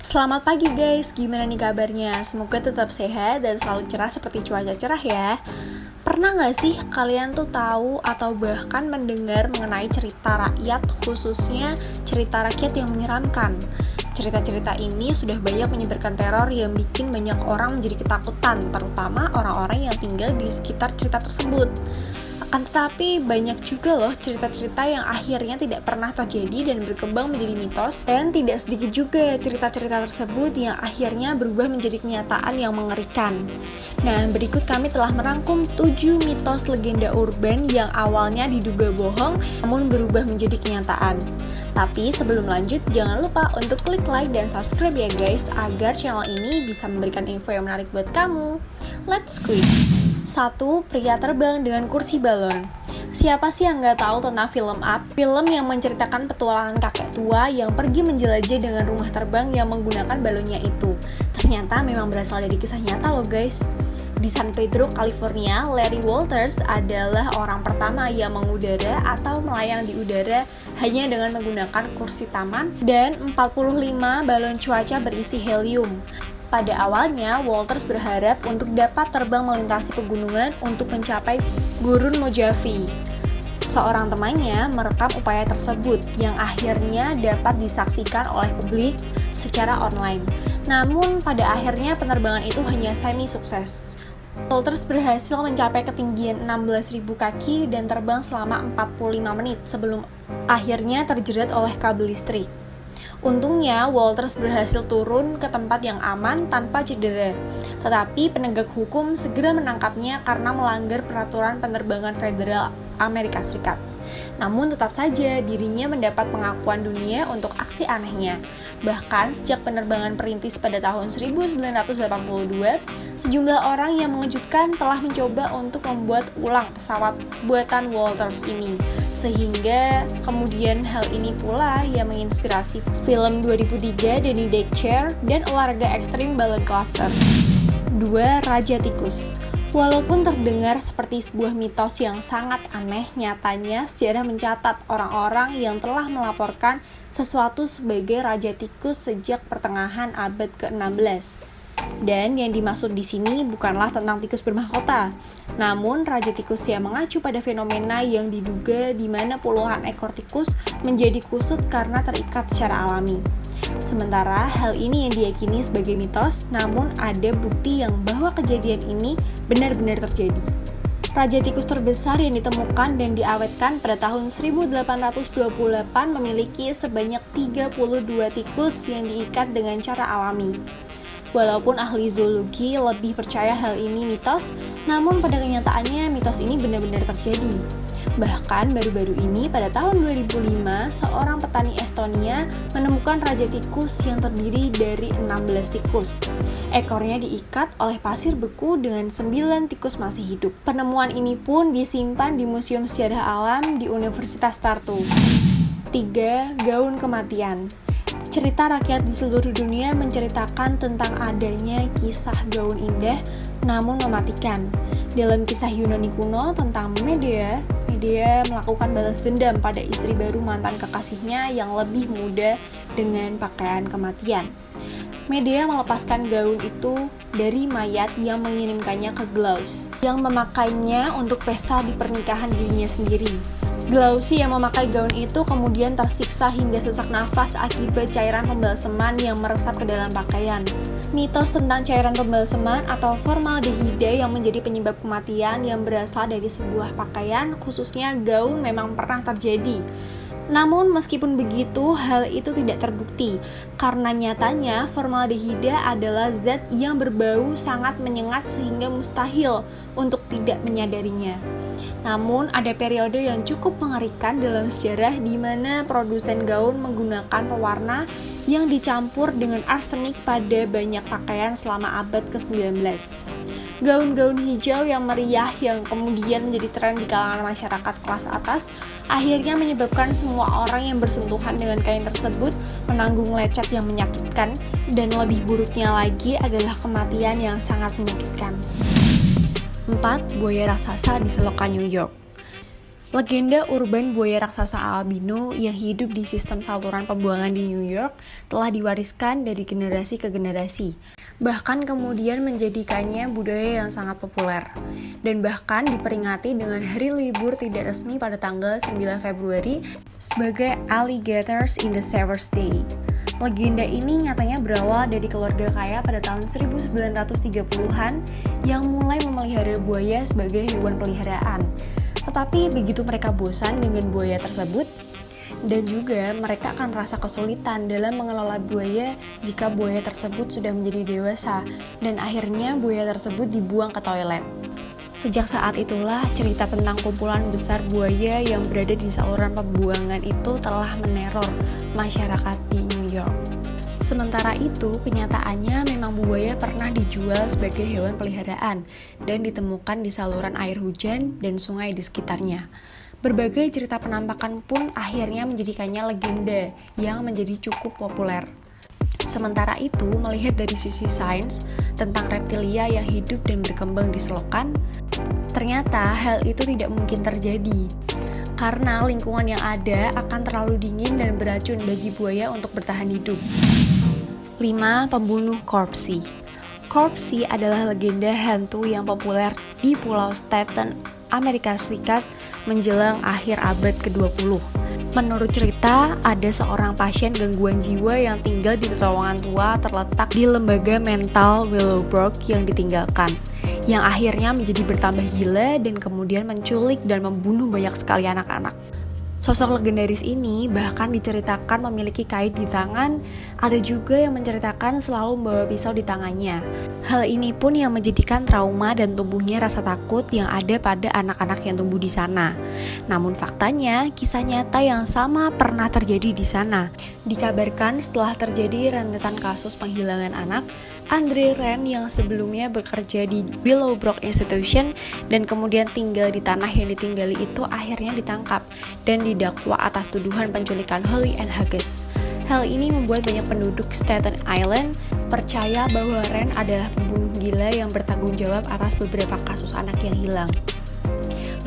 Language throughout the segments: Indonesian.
Selamat pagi guys, gimana nih kabarnya? Semoga tetap sehat dan selalu cerah seperti cuaca cerah ya. Pernah gak sih kalian tuh tahu atau bahkan mendengar mengenai cerita rakyat, khususnya cerita rakyat yang menyeramkan? Cerita-cerita ini sudah banyak menyebarkan teror yang bikin banyak orang menjadi ketakutan, terutama orang-orang yang tinggal di sekitar cerita tersebut. Akan tetapi banyak juga loh cerita-cerita yang akhirnya tidak pernah terjadi dan berkembang menjadi mitos, dan tidak sedikit juga cerita-cerita tersebut yang akhirnya berubah menjadi kenyataan yang mengerikan. Nah, berikut kami telah merangkum 7 mitos legenda urban yang awalnya diduga bohong namun berubah menjadi kenyataan. Tapi sebelum lanjut, jangan lupa untuk klik like dan subscribe ya guys, agar channel ini bisa memberikan info yang menarik buat kamu. Let's quit! 1. Pria terbang dengan kursi balon. Siapa sih yang nggak tahu tentang film Up? Film yang menceritakan petualangan kakek tua yang pergi menjelajah dengan rumah terbang yang menggunakan balonnya itu. Ternyata memang berasal dari kisah nyata loh guys. Di San Pedro, California, Larry Walters adalah orang pertama yang mengudara atau melayang di udara hanya dengan menggunakan kursi taman dan 45 balon cuaca berisi helium. Pada awalnya, Walters berharap untuk dapat terbang melintasi pegunungan untuk mencapai Gurun Mojave. Seorang temannya merekam upaya tersebut yang akhirnya dapat disaksikan oleh publik secara online. Namun, pada akhirnya penerbangan itu hanya semi-sukses. Walters berhasil mencapai ketinggian 16.000 kaki dan terbang selama 45 menit sebelum akhirnya terjerat oleh kabel listrik. Untungnya, Walters berhasil turun ke tempat yang aman tanpa cedera. Tetapi penegak hukum segera menangkapnya karena melanggar peraturan penerbangan federal Amerika Serikat. Namun tetap saja dirinya mendapat pengakuan dunia untuk aksi anehnya. Bahkan sejak penerbangan perintis pada tahun 1982, sejumlah orang yang mengejutkan telah mencoba untuk membuat ulang pesawat buatan Walters ini. Sehingga kemudian hal ini pula yang menginspirasi film 2003 Danny Daycare dan olahraga ekstrim balon cluster. 2. Raja Tikus. Walaupun terdengar seperti sebuah mitos yang sangat aneh, nyatanya sejarah mencatat orang-orang yang telah melaporkan sesuatu sebagai Raja Tikus sejak pertengahan abad ke-16. Dan yang dimaksud di sini bukanlah tentang tikus bermahkota, namun Raja Tikus yang mengacu pada fenomena yang diduga di mana puluhan ekor tikus menjadi kusut karena terikat secara alami. Sementara hal ini yang diyakini sebagai mitos, namun ada bukti yang bahwa kejadian ini benar-benar terjadi. Raja tikus terbesar yang ditemukan dan diawetkan pada tahun 1828 memiliki sebanyak 32 tikus yang diikat dengan cara alami. Walaupun ahli zoologi lebih percaya hal ini mitos, namun pada kenyataannya mitos ini benar-benar terjadi. Bahkan baru-baru ini pada tahun 2005, seorang petani Estonia menemukan raja tikus yang terdiri dari 16 tikus. Ekornya diikat oleh pasir beku dengan 9 tikus masih hidup. Penemuan ini pun disimpan di Museum Sejarah Alam di Universitas Tartu. 3. Gaun kematian. Cerita rakyat di seluruh dunia menceritakan tentang adanya kisah gaun indah namun mematikan. Dalam kisah Yunani kuno tentang Medea melakukan balas dendam pada istri baru mantan kekasihnya yang lebih muda dengan pakaian kematian. Medea melepaskan gaun itu dari mayat yang mengirimkannya ke Glauce, yang memakainya untuk pesta di pernikahan dirinya sendiri. Glauce yang memakai gaun itu kemudian tersiksa hingga sesak nafas akibat cairan pembalseman yang meresap ke dalam pakaian. Mitos tentang cairan pembalseman atau formaldehida yang menjadi penyebab kematian yang berasal dari sebuah pakaian, khususnya gaun, memang pernah terjadi. Namun meskipun begitu, hal itu tidak terbukti karena nyatanya formaldehida adalah zat yang berbau sangat menyengat sehingga mustahil untuk tidak menyadarinya. Namun ada periode yang cukup mengerikan dalam sejarah di mana produsen gaun menggunakan pewarna yang dicampur dengan arsenik pada banyak pakaian selama abad ke-19. Gaun-gaun hijau yang meriah yang kemudian menjadi tren di kalangan masyarakat kelas atas akhirnya menyebabkan semua orang yang bersentuhan dengan kain tersebut menanggung lecet yang menyakitkan, dan lebih buruknya lagi adalah kematian yang sangat menyakitkan. 4. Buaya raksasa di selokan New York. Legenda urban buaya raksasa albino yang hidup di sistem saluran pembuangan di New York telah diwariskan dari generasi ke generasi. Bahkan kemudian menjadikannya budaya yang sangat populer. Dan bahkan diperingati dengan hari libur tidak resmi pada tanggal 9 Februari sebagai Alligators in the Sever's Day. Legenda ini nyatanya berawal dari keluarga kaya pada tahun 1930-an yang mulai memelihara buaya sebagai hewan peliharaan. Tetapi begitu mereka bosan dengan buaya tersebut, dan juga mereka akan merasa kesulitan dalam mengelola buaya jika buaya tersebut sudah menjadi dewasa, dan akhirnya buaya tersebut dibuang ke toilet. Sejak saat itulah cerita tentang kumpulan besar buaya yang berada di saluran pembuangan itu telah meneror masyarakat di New York. Sementara itu, kenyataannya memang buaya pernah dijual sebagai hewan peliharaan dan ditemukan di saluran air hujan dan sungai di sekitarnya. Berbagai cerita penampakan pun akhirnya menjadikannya legenda yang menjadi cukup populer. Sementara itu, melihat dari sisi sains tentang reptilia yang hidup dan berkembang di selokan, ternyata hal itu tidak mungkin terjadi. Karena lingkungan yang ada akan terlalu dingin dan beracun bagi buaya untuk bertahan hidup. 5. Pembunuh Corpsey. Corpsey adalah legenda hantu yang populer di Pulau Staten, Amerika Serikat menjelang akhir abad ke-20. Menurut cerita, ada seorang pasien gangguan jiwa yang tinggal di terowongan tua terletak di lembaga mental Willowbrook yang ditinggalkan, yang akhirnya menjadi bertambah gila dan kemudian menculik dan membunuh banyak sekali anak-anak. Sosok legendaris ini bahkan diceritakan memiliki kait di tangan, ada juga yang menceritakan selalu membawa pisau di tangannya. Hal ini pun yang menjadikan trauma dan tumbuhnya rasa takut yang ada pada anak-anak yang tumbuh di sana. Namun faktanya, kisah nyata yang sama pernah terjadi di sana. Dikabarkan setelah terjadi rentetan kasus penghilangan anak, Andre Rand yang sebelumnya bekerja di Willowbrook Institution dan kemudian tinggal di tanah yang ditinggali itu akhirnya ditangkap dan didakwa atas tuduhan penculikan Holly Ann Hughes. Hal ini membuat banyak penduduk Staten Island percaya bahwa Rand adalah pembunuh gila yang bertanggung jawab atas beberapa kasus anak yang hilang.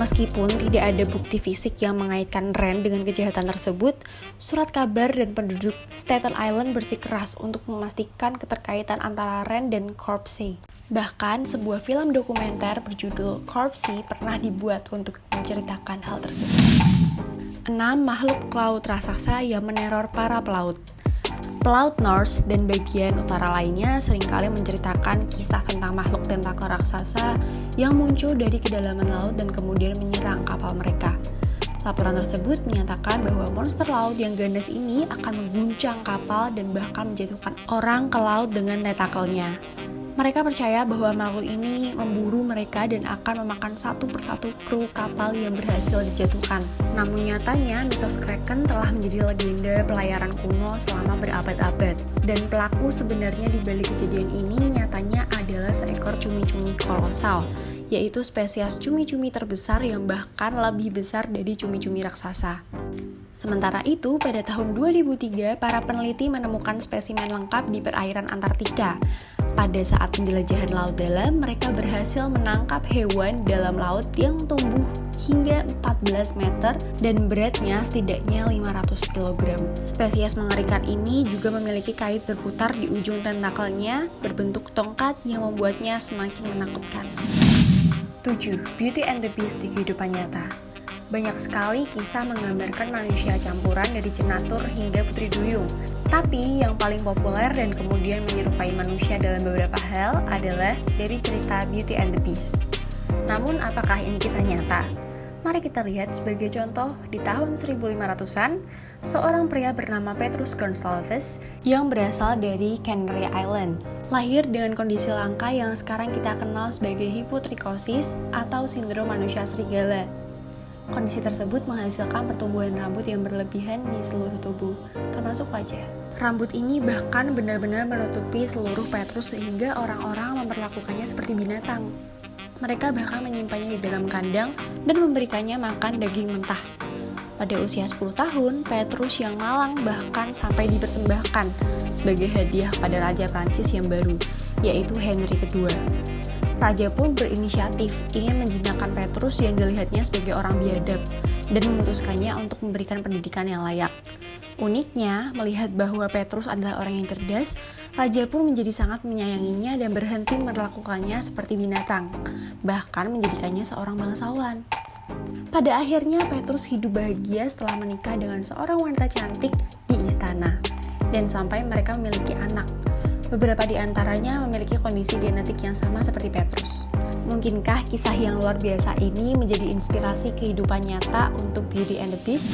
Meskipun tidak ada bukti fisik yang mengaitkan Rand dengan kejahatan tersebut, surat kabar dan penduduk Staten Island bersikeras untuk memastikan keterkaitan antara Rand dan Corpsey. Bahkan sebuah film dokumenter berjudul Corpsey pernah dibuat untuk menceritakan hal tersebut. 6. Makhluk laut raksasa yang meneror para pelaut. Pelaut Norse dan bagian utara lainnya seringkali menceritakan kisah tentang makhluk tentakel raksasa yang muncul dari kedalaman laut dan kemudian menyerang kapal mereka. Laporan tersebut menyatakan bahwa monster laut yang ganas ini akan mengguncang kapal dan bahkan menjatuhkan orang ke laut dengan tentakelnya. Mereka percaya bahwa makhluk ini memburu mereka dan akan memakan satu persatu kru kapal yang berhasil dijatuhkan. Namun nyatanya, mitos Kraken telah menjadi legenda pelayaran kuno selama berabad-abad. Dan pelaku sebenarnya di balik kejadian ini nyatanya adalah seekor cumi-cumi kolosal, yaitu spesies cumi-cumi terbesar yang bahkan lebih besar dari cumi-cumi raksasa. Sementara itu, pada tahun 2003, para peneliti menemukan spesimen lengkap di perairan Antartika. Pada saat penjelajahan laut dalam, mereka berhasil menangkap hewan dalam laut yang tumbuh hingga 14 meter dan beratnya setidaknya 500 kg. Spesies mengerikan ini juga memiliki kait berputar di ujung tentakelnya berbentuk tongkat yang membuatnya semakin menakutkan. 7. Beauty and the Beast di kehidupan nyata. Banyak sekali kisah menggambarkan manusia campuran dari cenatur hingga putri duyung. Tapi yang paling populer dan kemudian menyerupai manusia dalam beberapa hal adalah dari cerita Beauty and the Beast. Namun apakah ini kisah nyata? Mari kita lihat sebagai contoh, di tahun 1500-an, seorang pria bernama Petrus Gonsalves yang berasal dari Canary Island, lahir dengan kondisi langka yang sekarang kita kenal sebagai hipotrikosis atau sindrom manusia serigala. Kondisi tersebut menghasilkan pertumbuhan rambut yang berlebihan di seluruh tubuh, termasuk wajah. Rambut ini bahkan benar-benar menutupi seluruh Petrus sehingga orang-orang memperlakukannya seperti binatang. Mereka bahkan menyimpannya di dalam kandang dan memberikannya makan daging mentah. Pada usia 10 tahun, Petrus yang malang bahkan sampai dipersembahkan sebagai hadiah pada Raja Prancis yang baru, yaitu Henry II. Raja pun berinisiatif ingin menjinakkan Petrus yang dilihatnya sebagai orang biadab, dan memutuskannya untuk memberikan pendidikan yang layak. Uniknya, melihat bahwa Petrus adalah orang yang cerdas, raja pun menjadi sangat menyayanginya dan berhenti memperlakukannya seperti binatang, bahkan menjadikannya seorang bangsawan. Pada akhirnya, Petrus hidup bahagia setelah menikah dengan seorang wanita cantik di istana, dan sampai mereka memiliki anak. Beberapa di antaranya memiliki kondisi genetik yang sama seperti Petrus. Mungkinkah kisah yang luar biasa ini menjadi inspirasi kehidupan nyata untuk Beauty and the Beast?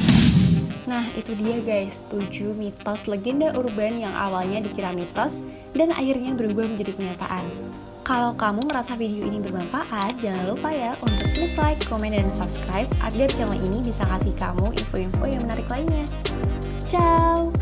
Nah, itu dia guys, 7 mitos legenda urban yang awalnya dikira mitos dan akhirnya berubah menjadi kenyataan. Kalau kamu merasa video ini bermanfaat, jangan lupa ya untuk klik like, komen, dan subscribe agar channel ini bisa kasih kamu info-info yang menarik lainnya. Ciao!